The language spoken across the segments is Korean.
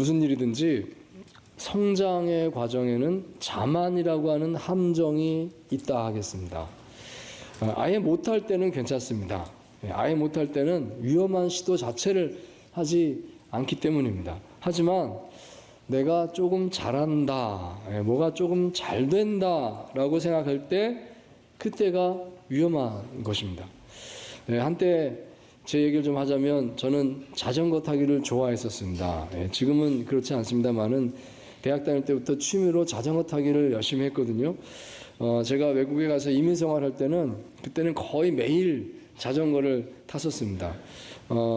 무슨 일이든지 성장의 과정에는 자만이라고 하는 함정이 있다 하겠습니다. 아예 못할 때는 괜찮습니다. 아예 못할 때는 위험한 시도 자체를 하지 않기 때문입니다. 하지만 내가 조금 잘한다, 뭐가 조금 잘 된다라고 생각할 때 그때가 위험한 것입니다. 한때 제 얘기를 좀 하자면 저는 자전거 타기를 좋아했었습니다. 지금은 그렇지 않습니다만은 대학 다닐 때부터 취미로 자전거 타기를 열심히 했거든요. 제가 외국에 가서 이민 생활할 때는 그때는 거의 매일 자전거를 탔었습니다.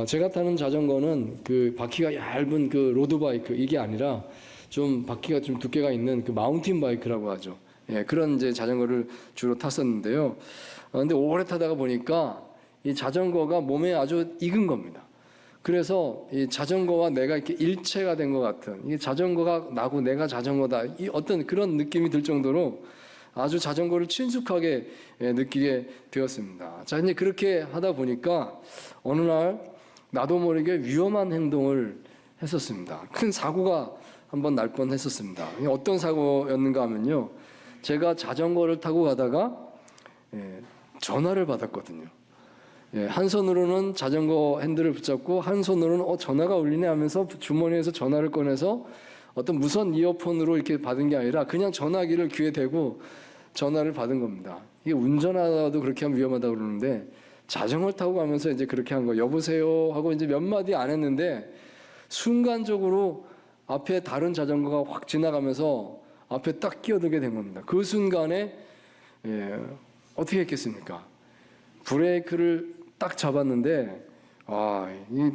제가 타는 자전거는 그 바퀴가 얇은 그 로드바이크 이게 아니라 좀 바퀴가 좀 두께가 있는 그 마운틴 바이크라고 하죠. 그런 이제 자전거를 주로 탔었는데요. 근데 오래 타다가 보니까 이 자전거가 몸에 아주 익은 겁니다. 그래서 이 자전거와 내가 이렇게 일체가 된 것 같은, 이 자전거가 나고 내가 자전거다, 이 어떤 그런 느낌이 들 정도로 아주 자전거를 친숙하게 느끼게 되었습니다. 자, 이제 그렇게 하다 보니까 어느 날 나도 모르게 위험한 행동을 했었습니다. 큰 사고가 한번 날 뻔했었습니다. 어떤 사고였는가 하면요, 제가 자전거를 타고 가다가 전화를 받았거든요. 한 손으로는 자전거 핸들을 붙잡고 한 손으로는 전화가 울리네 하면서 주머니에서 전화를 꺼내서 어떤 무선 이어폰으로 이렇게 받은 게 아니라 그냥 전화기를 귀에 대고 전화를 받은 겁니다. 이게 운전하다도 그렇게 하면 위험하다고 그러는데 자전거를 타고 가면서 이제 그렇게 한 거, 여보세요 하고 이제 몇 마디 안 했는데 순간적으로 앞에 다른 자전거가 확 지나가면서 앞에 딱 끼어들게 된 겁니다. 그 순간에 어떻게 했겠습니까? 브레이크를 딱 잡았는데 이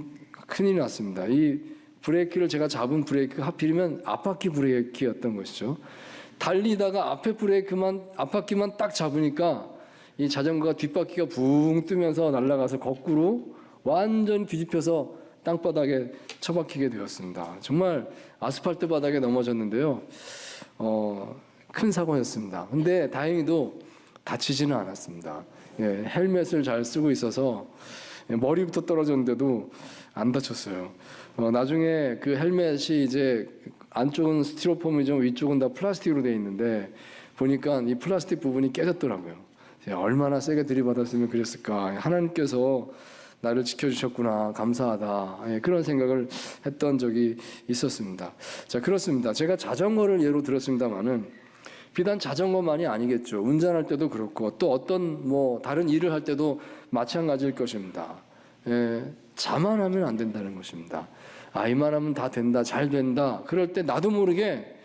큰일이 났습니다. 이 브레이크를 제가 잡은 브레이크가 하필이면 앞바퀴 브레이크였던 것이죠. 달리다가 앞바퀴만 딱 잡으니까 이 자전거가 뒷바퀴가 붕 뜨면서 날아가서 거꾸로 완전 뒤집혀서 땅바닥에 처박히게 되었습니다. 정말 아스팔트 바닥에 넘어졌는데요. 큰 사고였습니다. 근데 다행히도 다치지는 않았습니다. 헬멧을 잘 쓰고 있어서 머리부터 떨어졌는데도 안 다쳤어요. 나중에 그 헬멧이 이제 안쪽은 스티로폼이죠. 위쪽은 다 플라스틱으로 되어 있는데 보니까 이 플라스틱 부분이 깨졌더라고요. 얼마나 세게 들이받았으면 그랬을까. 하나님께서 나를 지켜주셨구나, 감사하다, 그런 생각을 했던 적이 있었습니다. 자, 그렇습니다. 제가 자전거를 예로 들었습니다만은 비단 자전거만이 아니겠죠. 운전할 때도 그렇고 또 어떤 다른 일을 할 때도 마찬가지일 것입니다. 자만하면 안 된다는 것입니다. 이만하면 다 된다, 잘 된다. 그럴 때 나도 모르게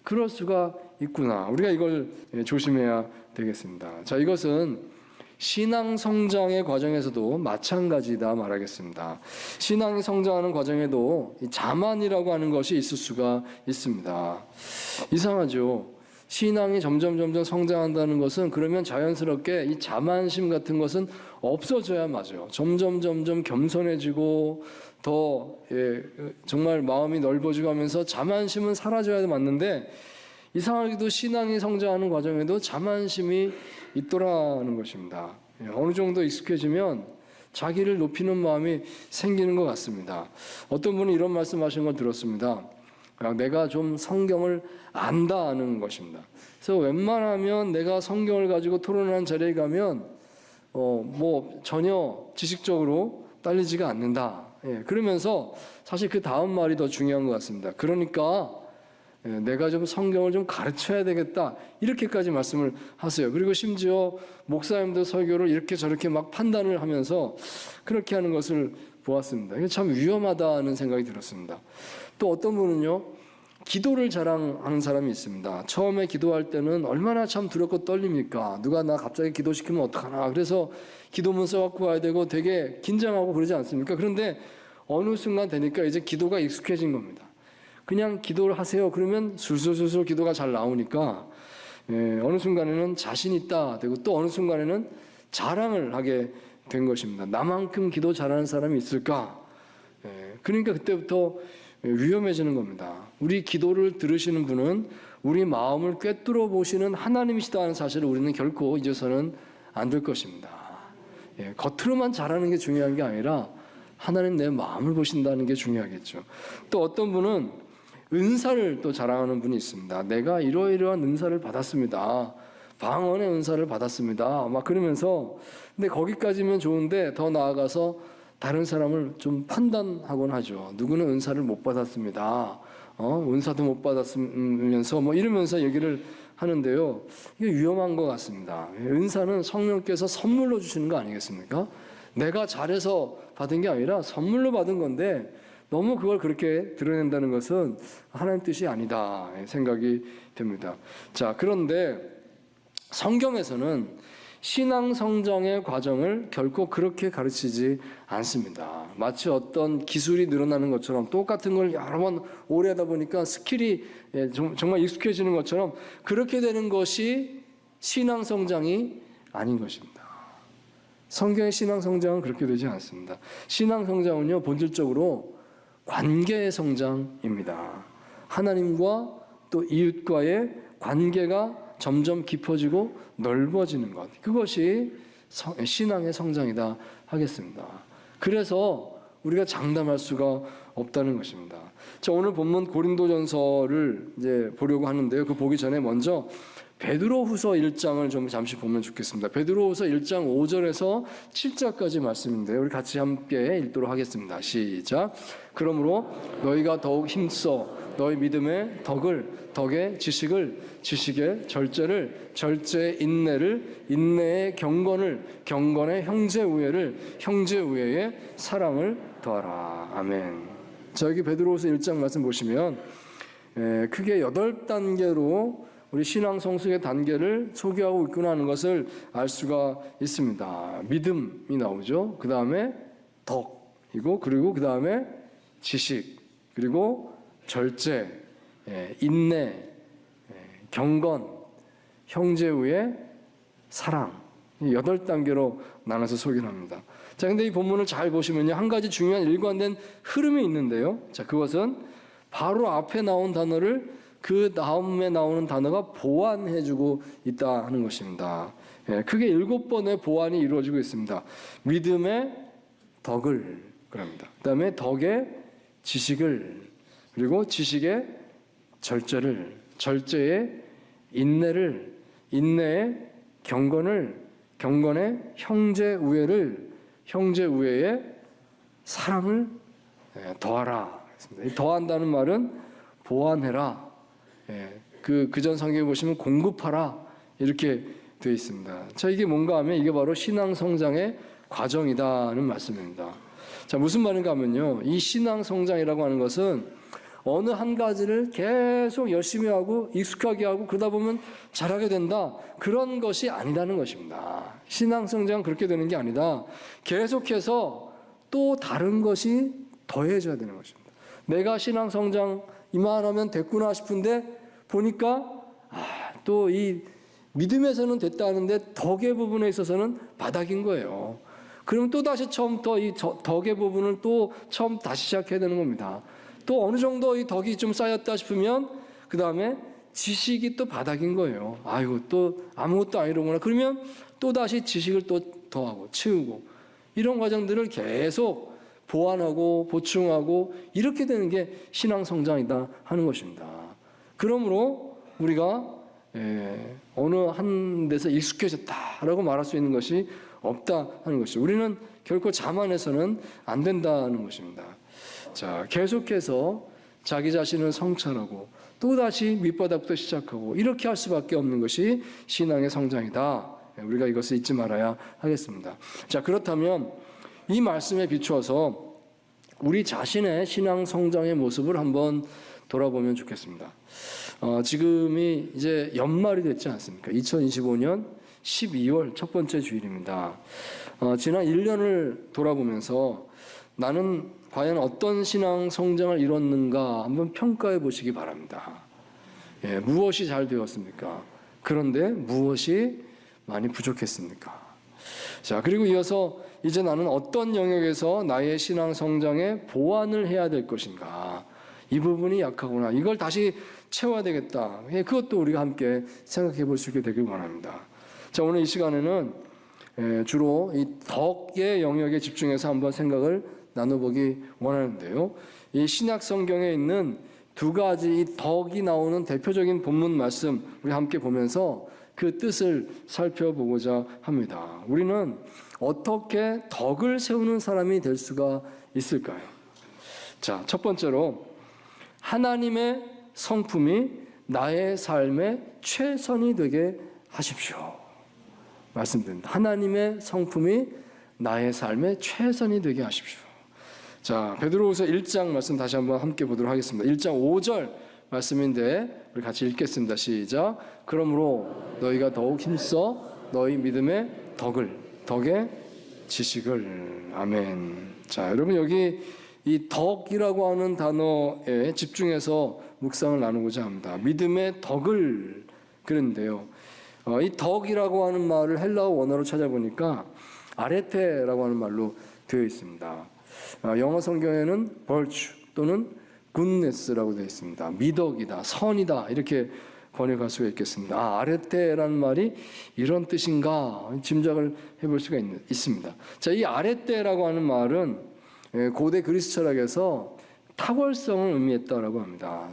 그럴 수가 있구나. 우리가 이걸 조심해야 되겠습니다. 자, 이것은 신앙 성장의 과정에서도 마찬가지다 말하겠습니다. 신앙이 성장하는 과정에도 이 자만이라고 하는 것이 있을 수가 있습니다. 이상하죠. 신앙이 점점 성장한다는 것은 그러면 자연스럽게 이 자만심 같은 것은 없어져야 맞아요. 점점 겸손해지고 더 정말 마음이 넓어지고 하면서 자만심은 사라져야 맞는데 이상하게도 신앙이 성장하는 과정에도 자만심이 있더라는 것입니다. 어느 정도 익숙해지면 자기를 높이는 마음이 생기는 것 같습니다. 어떤 분이 이런 말씀하신 걸 들었습니다. 내가 좀 성경을 안다는 것입니다. 그래서 웬만하면 내가 성경을 가지고 토론하는 자리에 가면 전혀 지식적으로 딸리지가 않는다. 그러면서 사실 그 다음 말이 더 중요한 것 같습니다. 그러니까 내가 좀 성경을 좀 가르쳐야 되겠다, 이렇게까지 말씀을 하세요. 그리고 심지어 목사님도 설교를 이렇게 저렇게 막 판단을 하면서 그렇게 하는 것을 보았습니다. 이게 참 위험하다는 생각이 들었습니다. 또 어떤 분은요, 기도를 자랑하는 사람이 있습니다. 처음에 기도할 때는 얼마나 참 두렵고 떨립니까? 누가 나 갑자기 기도시키면 어떡하나. 그래서 기도문 써갖고 와야 되고 되게 긴장하고 그러지 않습니까? 그런데 어느 순간 되니까 이제 기도가 익숙해진 겁니다. 그냥 기도를 하세요. 그러면 술술술술 기도가 잘 나오니까 어느 순간에는 자신 있다 되고 또 어느 순간에는 자랑을 하게 된 것입니다. 나만큼 기도 잘하는 사람이 있을까? 그러니까 그때부터 위험해지는 겁니다. 우리 기도를 들으시는 분은 우리 마음을 꿰뚫어 보시는 하나님이시다는 사실을 우리는 결코 잊어서는 안 될 것입니다. 겉으로만 잘하는 게 중요한 게 아니라 하나님 내 마음을 보신다는 게 중요하겠죠. 또 어떤 분은 은사를 또 자랑하는 분이 있습니다. 내가 이러이러한 은사를 받았습니다. 방언의 은사를 받았습니다. 막 그러면서 근데 거기까지면 좋은데 더 나아가서 다른 사람을 좀 판단하곤 하죠. 누구는 은사를 못 받았습니다. 은사도 못 받았으면서 뭐 이러면서 얘기를 하는데요. 이게 위험한 것 같습니다. 은사는 성령께서 선물로 주시는 거 아니겠습니까? 내가 잘해서 받은 게 아니라 선물로 받은 건데 너무 그걸 그렇게 드러낸다는 것은 하나님 뜻이 아니다 생각이 됩니다. 자, 그런데 성경에서는 신앙 성장의 과정을 결코 그렇게 가르치지 않습니다. 마치 어떤 기술이 늘어나는 것처럼 똑같은 걸 여러 번 오래 하다 보니까 스킬이 정말 익숙해지는 것처럼 그렇게 되는 것이 신앙 성장이 아닌 것입니다. 성경의 신앙 성장은 그렇게 되지 않습니다. 신앙 성장은요, 본질적으로 관계의 성장입니다. 하나님과 또 이웃과의 관계가 점점 깊어지고 넓어지는 것, 그것이 신앙의 성장이다 하겠습니다. 그래서 우리가 장담할 수가 없다는 것입니다. 자, 오늘 본문 고린도전서를 이제 보려고 하는데요. 그 보기 전에 먼저 베드로후서 1장을 좀 잠시 보면 좋겠습니다. 베드로후서 1장 5절에서 7절까지 말씀인데요. 우리 같이 함께 읽도록 하겠습니다. 시작. 그러므로 너희가 더욱 힘써 너희 믿음의 덕의 지식의 절제를, 절제의 인내를, 인내의 경건의 형제우애의 사랑을 더하라. 아멘. 자, 여기 베드로후서 1장 말씀 보시면 크게 8단계로 우리 신앙 성숙의 단계를 소개하고 있구나 하는 것을 알 수가 있습니다. 믿음이 나오죠. 그 다음에 덕이고, 그리고 그 다음에 지식, 그리고 절제, 인내, 경건, 형제우애, 사랑, 8단계로 나눠서 소개를 합니다. 자, 근데 이 본문을 잘 보시면요, 한 가지 중요한 일관된 흐름이 있는데요. 자, 그것은 바로 앞에 나온 단어를 그 다음에 나오는 단어가 보완해주고 있다 하는 것입니다. 크게 7번의 보완이 이루어지고 있습니다. 믿음의 덕을 그럽니다. 그 다음에 덕의 지식을, 그리고 지식의 절제를, 절제의 인내를, 인내의 경건의 형제우애의 사랑을 더하라. 더한다는 말은 보완해라. 그전 성경에 보시면 공급하라 이렇게 되어 있습니다. 자, 이게 뭔가 하면 이게 바로 신앙 성장의 과정이다는 말씀입니다. 자, 무슨 말인가 하면요, 이 신앙 성장이라고 하는 것은 어느 한 가지를 계속 열심히 하고 익숙하게 하고 그러다 보면 잘하게 된다, 그런 것이 아니라는 것입니다. 신앙 성장은 그렇게 되는 게 아니다. 계속해서 또 다른 것이 더해져야 되는 것입니다. 내가 신앙 성장 이만하면 됐구나 싶은데 보니까 또 이 믿음에서는 됐다는데 덕의 부분에 있어서는 바닥인 거예요. 그럼 또 다시 처음부터 이 덕의 부분을 또 처음 다시 시작해야 되는 겁니다. 또 어느 정도 이 덕이 좀 쌓였다 싶으면 그 다음에 지식이 또 바닥인 거예요. 아이고, 또 아무것도 아니로구나. 그러면 또 다시 지식을 또 더하고 채우고, 이런 과정들을 계속 보완하고 보충하고 이렇게 되는 게 신앙 성장이다 하는 것입니다. 그러므로 우리가 어느 한 데서 익숙해졌다라고 말할 수 있는 것이 없다 하는 것이죠. 우리는 결코 자만해서는 안 된다는 것입니다. 자, 계속해서 자기 자신을 성찰하고 또다시 밑바닥부터 시작하고 이렇게 할 수밖에 없는 것이 신앙의 성장이다. 우리가 이것을 잊지 말아야 하겠습니다. 자, 그렇다면 이 말씀에 비추어서 우리 자신의 신앙 성장의 모습을 한번 돌아보면 좋겠습니다. 지금이 이제 연말이 됐지 않습니까? 2025년 12월 첫 번째 주일입니다. 지난 1년을 돌아보면서 나는 과연 어떤 신앙 성장을 이뤘는가 한번 평가해 보시기 바랍니다. 무엇이 잘 되었습니까? 그런데 무엇이 많이 부족했습니까? 자, 그리고 이어서 이제 나는 어떤 영역에서 나의 신앙 성장에 보완을 해야 될 것인가? 이 부분이 약하구나. 이걸 다시 채워야 되겠다. 그것도 우리가 함께 생각해 볼 수 있게 되길 원합니다. 자, 오늘 이 시간에는 주로 이 덕의 영역에 집중해서 한번 생각을 나눠보기 원하는데요. 이 신약 성경에 있는 두 가지 이 덕이 나오는 대표적인 본문 말씀 우리 함께 보면서 그 뜻을 살펴보고자 합니다. 우리는 어떻게 덕을 세우는 사람이 될 수가 있을까요? 자, 첫 번째로 하나님의 성품이 나의 삶의 최선이 되게 하십시오. 말씀드립니다. 하나님의 성품이 나의 삶의 최선이 되게 하십시오. 자, 베드로후서 1장 말씀 다시 한번 함께 보도록 하겠습니다. 1장 5절 말씀인데 우리 같이 읽겠습니다. 시작. 그러므로 너희가 더욱 힘써 너희 믿음의 덕의 지식을. 아멘. 자, 여러분 여기 이 덕이라고 하는 단어에 집중해서 묵상을 나누고자 합니다. 믿음의 덕을 그랬는데요. 이 덕이라고 하는 말을 헬라어 원어로 찾아보니까 아레테라고 하는 말로 되어 있습니다. 영어 성경에는 virtue 또는 goodness라고 되어 있습니다. 미덕이다, 선이다 이렇게 번역할 수가 있겠습니다. 아레테라는 말이 이런 뜻인가 짐작을 해볼 수가 있습니다. 자, 이 아레테라고 하는 말은 고대 그리스 철학에서 탁월성을 의미했다라고 합니다.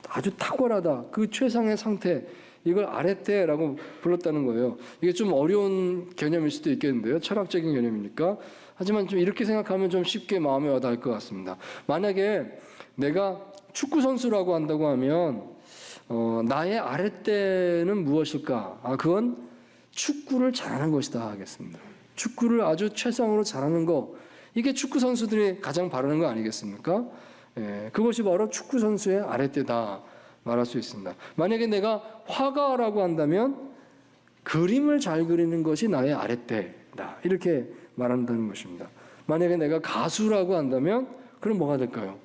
아주 탁월하다, 그 최상의 상태, 이걸 아레테라고 불렀다는 거예요. 이게 좀 어려운 개념일 수도 있겠는데요. 철학적인 개념이니까. 하지만 좀 이렇게 생각하면 좀 쉽게 마음에 와닿을 것 같습니다. 만약에 내가 축구 선수라고 한다고 하면 나의 아랫대는 무엇일까? 그건 축구를 잘하는 것이다 하겠습니다. 축구를 아주 최상으로 잘하는 거, 이게 축구 선수들이 가장 바라는 거 아니겠습니까? 그것이 바로 축구 선수의 아랫대다 말할 수 있습니다. 만약에 내가 화가라고 한다면 그림을 잘 그리는 것이 나의 아랫대다 이렇게 말한다는 것입니다. 만약에 내가 가수라고 한다면 그럼 뭐가 될까요?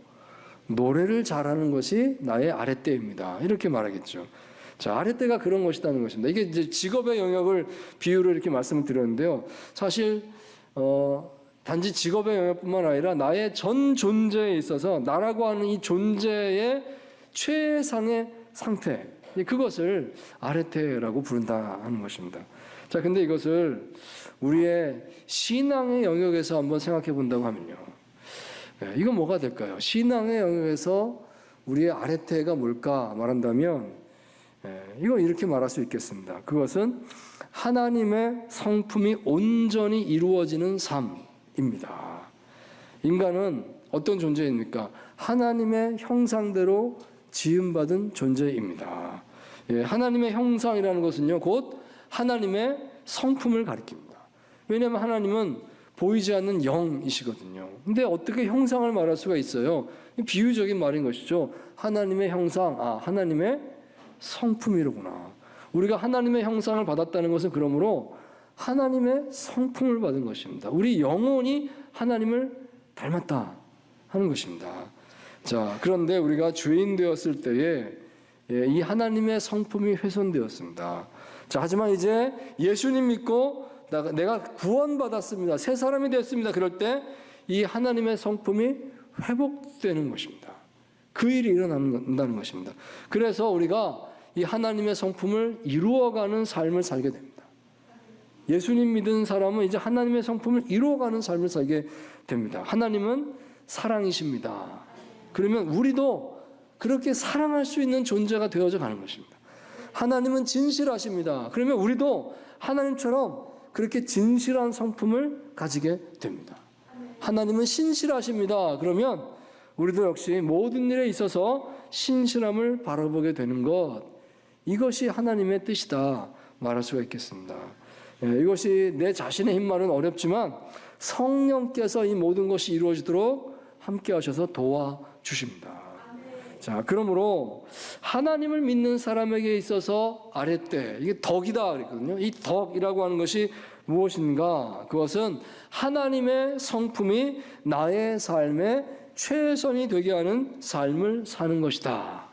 노래를 잘하는 것이 나의 아랫대입니다. 이렇게 말하겠죠. 자, 아랫대가 그런 것이라는 것입니다. 이게 이제 직업의 영역을 비유로 이렇게 말씀을 드렸는데요. 사실 단지 직업의 영역뿐만 아니라 나의 전 존재에 있어서 나라고 하는 이 존재의 최상의 상태, 그것을 아레테라고 부른다 하는 것입니다. 자, 근데 이것을 우리의 신앙의 영역에서 한번 생각해 본다고 하면요. 이건 뭐가 될까요? 신앙의 영역에서 우리의 아레테가 뭘까 말한다면 이건 이렇게 말할 수 있겠습니다. 그것은 하나님의 성품이 온전히 이루어지는 삶입니다. 인간은 어떤 존재입니까? 하나님의 형상대로 지음받은 존재입니다. 하나님의 형상이라는 것은요, 곧 하나님의 성품을 가리킵니다. 왜냐하면 하나님은 보이지 않는 영이시거든요. 근데 어떻게 형상을 말할 수가 있어요? 비유적인 말인 것이죠. 하나님의 형상, 하나님의 성품이로구나. 우리가 하나님의 형상을 받았다는 것은 그러므로 하나님의 성품을 받은 것입니다. 우리 영혼이 하나님을 닮았다 하는 것입니다. 자, 그런데 우리가 죄인 되었을 때에 이 하나님의 성품이 훼손되었습니다. 자, 하지만 이제 예수님 믿고 내가 구원받았습니다. 새 사람이 됐습니다. 그럴 때 이 하나님의 성품이 회복되는 것입니다. 그 일이 일어난다는 것입니다. 그래서 우리가 이 하나님의 성품을 이루어가는 삶을 살게 됩니다. 예수님 믿은 사람은 이제 하나님의 성품을 이루어가는 삶을 살게 됩니다. 하나님은 사랑이십니다. 그러면 우리도 그렇게 사랑할 수 있는 존재가 되어져 가는 것입니다. 하나님은 진실하십니다. 그러면 우리도 하나님처럼 그렇게 진실한 성품을 가지게 됩니다. 하나님은 신실하십니다. 그러면 우리도 역시 모든 일에 있어서 신실함을 바라보게 되는 것, 이것이 하나님의 뜻이다 말할 수가 있겠습니다. 이것이 내 자신의 힘만은 어렵지만 성령께서 이 모든 것이 이루어지도록 함께 하셔서 도와주십니다. 자, 그러므로 하나님을 믿는 사람에게 있어서 아랫대, 이게 덕이다 그랬거든요. 이 덕이라고 하는 것이 무엇인가? 그것은 하나님의 성품이 나의 삶의 최선이 되게 하는 삶을 사는 것이다.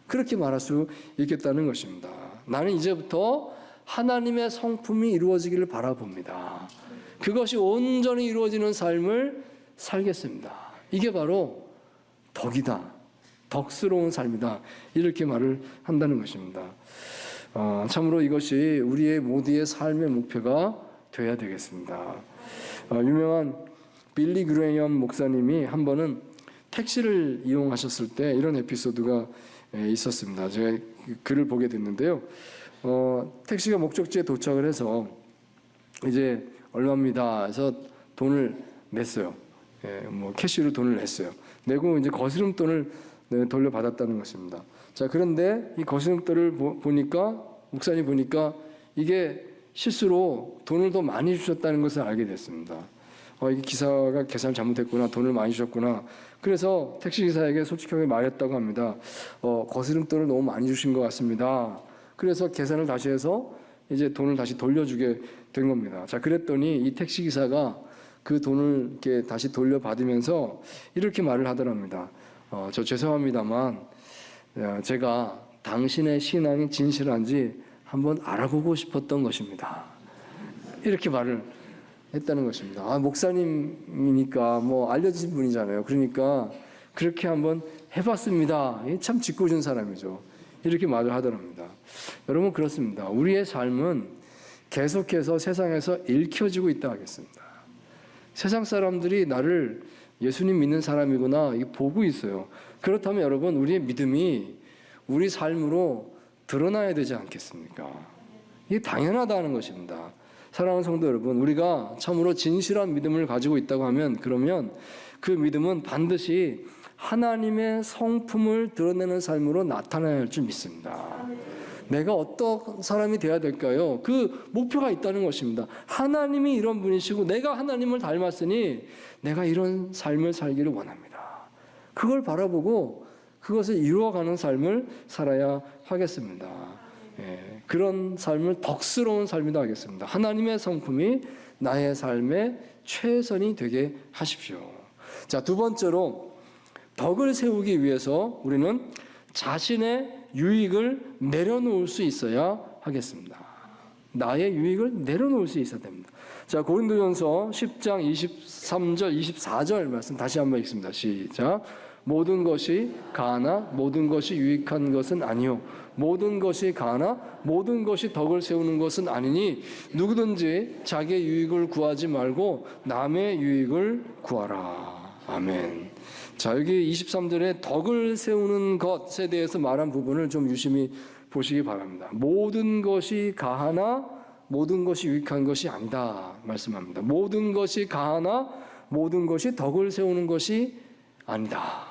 그렇게 말할 수 있겠다는 것입니다. 나는 이제부터 하나님의 성품이 이루어지기를 바라봅니다. 그것이 온전히 이루어지는 삶을 살겠습니다. 이게 바로 덕이다. 덕스러운 삶이다. 이렇게 말을 한다는 것입니다. 참으로 이것이 우리의 모두의 삶의 목표가 되어야 되겠습니다. 유명한 빌리 그레이엄 목사님이 한 번은 택시를 이용하셨을 때 이런 에피소드가 있었습니다. 제가 글을 보게 됐는데요. 택시가 목적지에 도착을 해서 이제 얼마입니다 해서 돈을 냈어요. 뭐 캐시로 돈을 냈어요. 내고 이제 거스름돈을 돌려받았다는 것입니다. 자, 그런데 이 거스름돈을 보니까 목사님 보니까 이게 실수로 돈을 더 많이 주셨다는 것을 알게 됐습니다. 이게 기사가 계산을 잘못했구나, 돈을 많이 주셨구나. 그래서 택시기사에게 솔직하게 말했다고 합니다. 거스름돈을 너무 많이 주신 것 같습니다. 그래서 계산을 다시 해서 이제 돈을 다시 돌려주게 된 겁니다. 자, 그랬더니 이 택시기사가 그 돈을 이렇게 다시 돌려받으면서 이렇게 말을 하더랍니다. 저 죄송합니다만 제가 당신의 신앙이 진실한지 한번 알아보고 싶었던 것입니다. 이렇게 말을 했다는 것입니다. 목사님이니까 뭐 알려진 분이잖아요. 그러니까 그렇게 한번 해봤습니다. 참 짓궂은 사람이죠. 이렇게 말을 하더랍니다. 여러분, 그렇습니다. 우리의 삶은 계속해서 세상에서 읽혀지고 있다 하겠습니다. 세상 사람들이 나를 예수님 믿는 사람이구나 보고 있어요. 그렇다면 여러분, 우리의 믿음이 우리 삶으로 드러나야 되지 않겠습니까? 이게 당연하다는 것입니다. 사랑하는 성도 여러분, 우리가 참으로 진실한 믿음을 가지고 있다고 하면 그러면 그 믿음은 반드시 하나님의 성품을 드러내는 삶으로 나타나야 할 줄 믿습니다. 내가 어떤 사람이 되어야 될까요? 그 목표가 있다는 것입니다. 하나님이 이런 분이시고 내가 하나님을 닮았으니 내가 이런 삶을 살기를 원합니다. 그걸 바라보고 그것을 이루어가는 삶을 살아야 하겠습니다. 그런 삶을 덕스러운 삶이다 하겠습니다. 하나님의 성품이 나의 삶의 최선이 되게 하십시오. 자, 두 번째로 덕을 세우기 위해서 우리는 자신의 유익을 내려놓을 수 있어야 하겠습니다. 나의 유익을 내려놓을 수 있어야 됩니다. 자, 고린도전서 10장 23절 24절 말씀 다시 한번 읽습니다. 시작. 모든 것이 가하나 모든 것이 유익한 것은 아니요 모든 것이 가하나 모든 것이 덕을 세우는 것은 아니니 누구든지 자기의 유익을 구하지 말고 남의 유익을 구하라. 아멘. 자, 여기 23절에 덕을 세우는 것에 대해서 말한 부분을 좀 유심히 보시기 바랍니다. 모든 것이 가하나 모든 것이 유익한 것이 아니다 말씀합니다. 모든 것이 가하나 모든 것이 덕을 세우는 것이 아니다.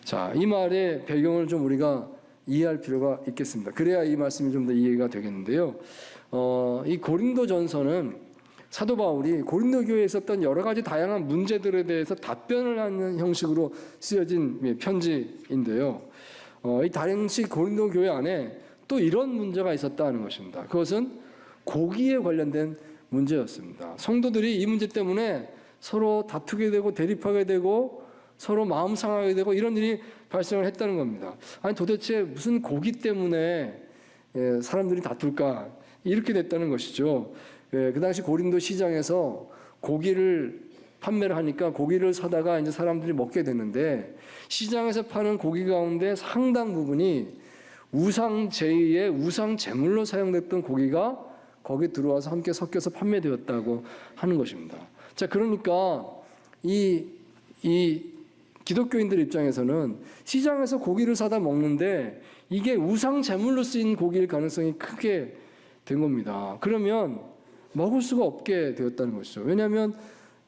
자, 이 말의 배경을 좀 우리가 이해할 필요가 있겠습니다. 그래야 이 말씀이 좀 더 이해가 되겠는데요. 이 고린도전서는 사도 바울이 고린도 교회에 있었던 여러 가지 다양한 문제들에 대해서 답변을 하는 형식으로 쓰여진 편지인데요. 이 당시 고린도 교회 안에 또 이런 문제가 있었다는 것입니다. 그것은 고기에 관련된 문제였습니다. 성도들이 이 문제 때문에 서로 다투게 되고 대립하게 되고 서로 마음 상하게 되고 이런 일이 발생을 했다는 겁니다. 아니, 도대체 무슨 고기 때문에 사람들이 다툴까? 이렇게 됐다는 것이죠. 그 당시 고린도 시장에서 고기를 판매를 하니까 고기를 사다가 이제 사람들이 먹게 되는데 시장에서 파는 고기 가운데 상당 부분이 우상 제의의 우상 제물로 사용됐던 고기가 거기 들어와서 함께 섞여서 판매되었다고 하는 것입니다. 자, 그러니까 이 기독교인들 입장에서는 시장에서 고기를 사다 먹는데 이게 우상 제물로 쓰인 고기일 가능성이 크게 된 겁니다. 그러면 먹을 수가 없게 되었다는 것이죠. 왜냐하면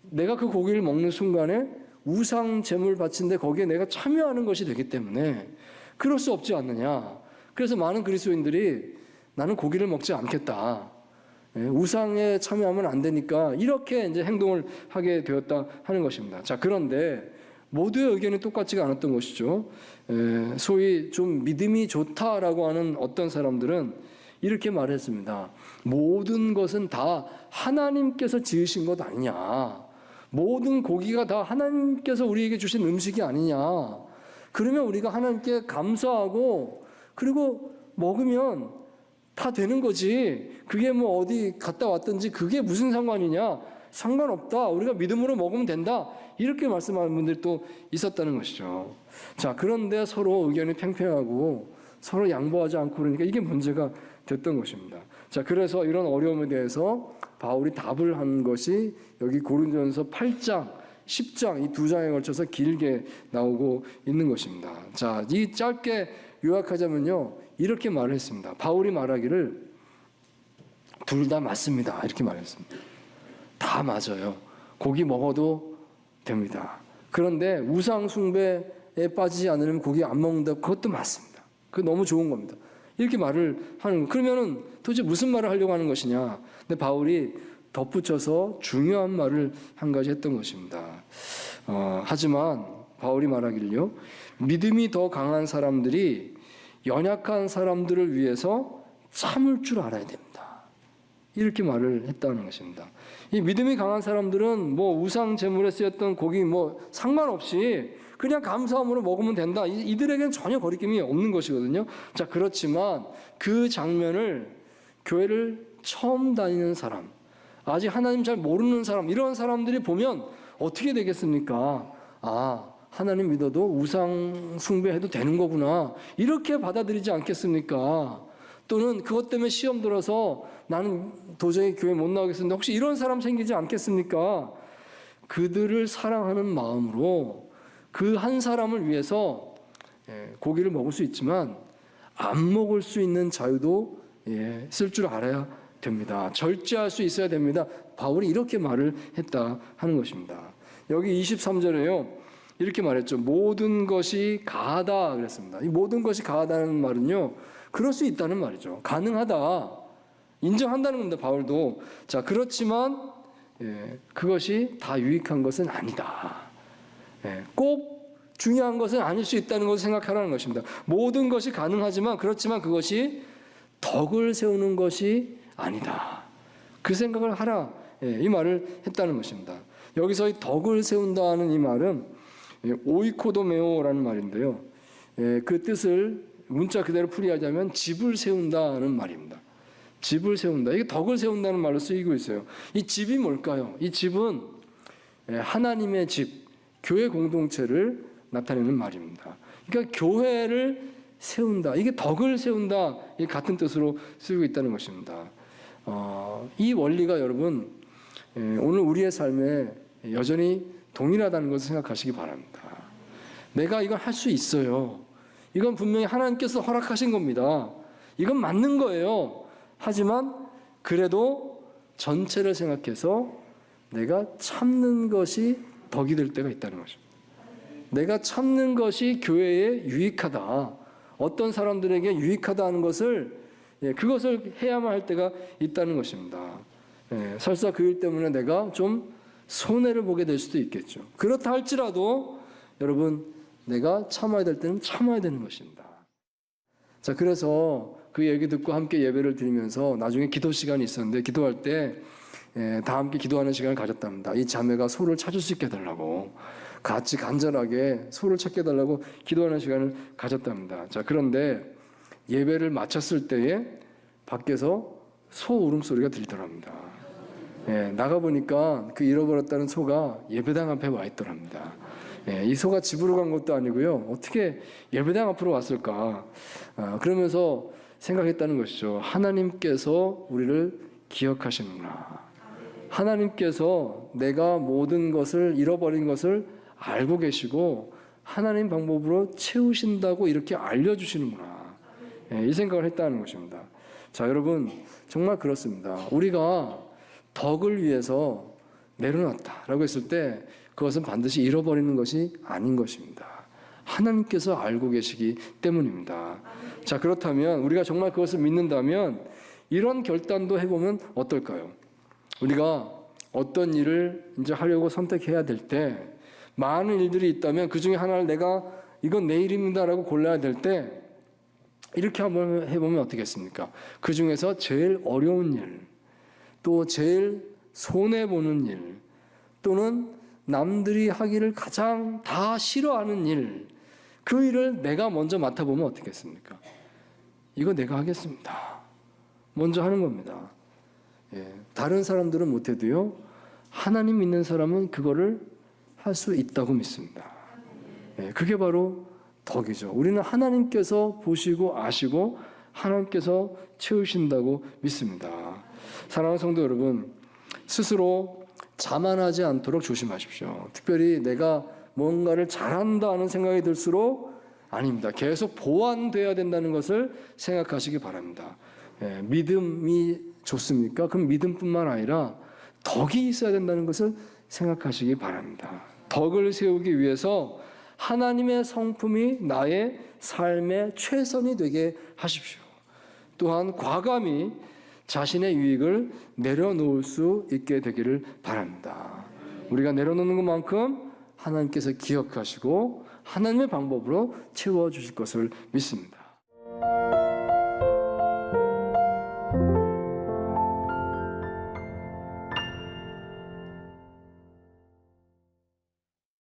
내가 그 고기를 먹는 순간에 우상 제물 바친데 거기에 내가 참여하는 것이 되기 때문에 그럴 수 없지 않느냐. 그래서 많은 그리스도인들이 나는 고기를 먹지 않겠다. 우상에 참여하면 안 되니까 이렇게 이제 행동을 하게 되었다 하는 것입니다. 자, 그런데 모두의 의견이 똑같지가 않았던 것이죠. 소위 좀 믿음이 좋다라고 하는 어떤 사람들은 이렇게 말했습니다. 모든 것은 다 하나님께서 지으신 것 아니냐. 모든 고기가 다 하나님께서 우리에게 주신 음식이 아니냐. 그러면 우리가 하나님께 감사하고 그리고 먹으면 다 되는 거지. 그게 뭐 어디 갔다 왔든지 그게 무슨 상관이냐. 상관없다. 우리가 믿음으로 먹으면 된다. 이렇게 말씀하는 분들이 또 있었다는 것이죠. 자, 그런데 서로 의견이 팽팽하고 서로 양보하지 않고 그러니까 이게 문제가 됐던 것입니다. 자, 그래서 이런 어려움에 대해서 바울이 답을 한 것이 여기 고린도전서 8장 10장, 이 2장에 걸쳐서 길게 나오고 있는 것입니다. 자, 이 짧게 요약하자면요, 이렇게 말을 했습니다. 바울이 말하기를 둘 다 맞습니다. 이렇게 말했습니다. 다 맞아요. 고기 먹어도 됩니다. 그런데 우상 숭배에 빠지지 않으면 고기 안 먹는다. 그것도 맞습니다. 그거 너무 좋은 겁니다. 이렇게 말을 하는 거. 그러면은 도대체 무슨 말을 하려고 하는 것이냐? 근데 바울이 덧붙여서 중요한 말을 한 가지 했던 것입니다. 하지만 바울이 말하기를요, 믿음이 더 강한 사람들이 연약한 사람들을 위해서 참을 줄 알아야 됩니다. 이렇게 말을 했다는 것입니다. 이 믿음이 강한 사람들은 뭐 우상 제물에 쓰였던 고기 뭐 상관없이 그냥 감사함으로 먹으면 된다. 이들에게는 전혀 거리낌이 없는 것이거든요. 자, 그렇지만 그 장면을 교회를 처음 다니는 사람, 아직 하나님 잘 모르는 사람, 이런 사람들이 보면 어떻게 되겠습니까? 아, 하나님 믿어도 우상 숭배해도 되는 거구나. 이렇게 받아들이지 않겠습니까? 또는 그것 때문에 시험 들어서 나는 도저히 교회 못 나오겠습니다. 혹시 이런 사람 생기지 않겠습니까? 그들을 사랑하는 마음으로 그 한 사람을 위해서 고기를 먹을 수 있지만 안 먹을 수 있는 자유도 쓸 줄 알아야 됩니다. 절제할 수 있어야 됩니다. 바울이 이렇게 말을 했다 하는 것입니다. 여기 23절에요. 이렇게 말했죠. 모든 것이 가하다 그랬습니다. 이 모든 것이 가하다는 말은요, 그럴 수 있다는 말이죠. 가능하다. 인정한다는 겁니다. 바울도. 자, 그렇지만 그것이 다 유익한 것은 아니다. 꼭 중요한 것은 아닐 수 있다는 것을 생각하라는 것입니다. 모든 것이 가능하지만 그렇지만 그것이 덕을 세우는 것이 아니다. 그 생각을 하라. 이 말을 했다는 것입니다. 여기서 이 덕을 세운다는 이 말은 오이코도메오라는 말인데요. 그 뜻을 문자 그대로 풀이하자면 집을 세운다는 말입니다. 집을 세운다. 이게 덕을 세운다는 말로 쓰이고 있어요. 이 집이 뭘까요? 이 집은 하나님의 집, 교회 공동체를 나타내는 말입니다. 그러니까 교회를 세운다. 이게 덕을 세운다. 이 같은 뜻으로 쓰이고 있다는 것입니다. 이 원리가 여러분 오늘 우리의 삶에 여전히 동일하다는 것을 생각하시기 바랍니다. 내가 이걸 할 수 있어요. 이건 분명히 하나님께서 허락하신 겁니다. 이건 맞는 거예요. 하지만 그래도 전체를 생각해서 내가 참는 것이 덕이 될 때가 있다는 것입니다. 내가 참는 것이 교회에 유익하다. 어떤 사람들에게 유익하다 하는 것을 그것을 해야만 할 때가 있다는 것입니다. 설사 그 일 때문에 내가 좀 손해를 보게 될 수도 있겠죠. 그렇다 할지라도 여러분 내가 참아야 될 때는 참아야 되는 것입니다. 자, 그래서 그 얘기 듣고 함께 예배를 드리면서 나중에 기도 시간이 있었는데 기도할 때 다 함께 기도하는 시간을 가졌답니다. 이 자매가 소를 찾을 수 있게 해달라고 같이 간절하게 소를 찾게 해달라고 기도하는 시간을 가졌답니다. 자, 그런데 예배를 마쳤을 때에 밖에서 소 울음소리가 들리더랍니다. 나가보니까 그 잃어버렸다는 소가 예배당 앞에 와 있더랍니다. 이 소가 집으로 간 것도 아니고요. 어떻게 예배당 앞으로 왔을까? 그러면서 생각했다는 것이죠. 하나님께서 우리를 기억하시는구나. 하나님께서 내가 모든 것을 잃어버린 것을 알고 계시고 하나님 방법으로 채우신다고 이렇게 알려주시는구나. 이 생각을 했다는 것입니다. 자, 여러분 정말 그렇습니다. 우리가 덕을 위해서 내려놨다라고 했을 때 그것은 반드시 잃어버리는 것이 아닌 것입니다. 하나님께서 알고 계시기 때문입니다. 자, 그렇다면 우리가 정말 그것을 믿는다면 이런 결단도 해보면 어떨까요? 우리가 어떤 일을 이제 하려고 선택해야 될 때 많은 일들이 있다면 그 중에 하나를 내가 이건 내 일입니다라고 골라야 될 때 이렇게 한번 해보면 어떻겠습니까? 그 중에서 제일 어려운 일, 또 제일 손해보는 일, 또는 남들이 하기를 가장 다 싫어하는 일, 그 일을 내가 먼저 맡아보면 어떻겠습니까? 이거 내가 하겠습니다. 먼저 하는 겁니다. 다른 사람들은 못해도요, 하나님 믿는 사람은 그거를 할 수 있다고 믿습니다. 그게 바로 덕이죠. 우리는 하나님께서 보시고 아시고 하나님께서 채우신다고 믿습니다. 사랑하는 성도 여러분, 스스로 자만하지 않도록 조심하십시오. 특별히 내가 뭔가를 잘한다 하는 생각이 들수록 아닙니다. 계속 보완돼야 된다는 것을 생각하시기 바랍니다. 믿음이 좋습니까? 그럼 믿음뿐만 아니라 덕이 있어야 된다는 것을 생각하시기 바랍니다. 덕을 세우기 위해서 하나님의 성품이 나의 삶의 최선이 되게 하십시오. 또한 과감히 자신의 유익을 내려놓을 수 있게 되기를 바랍니다. 우리가 내려놓는 것만큼 하나님께서 기억하시고 하나님의 방법으로 채워주실 것을 믿습니다.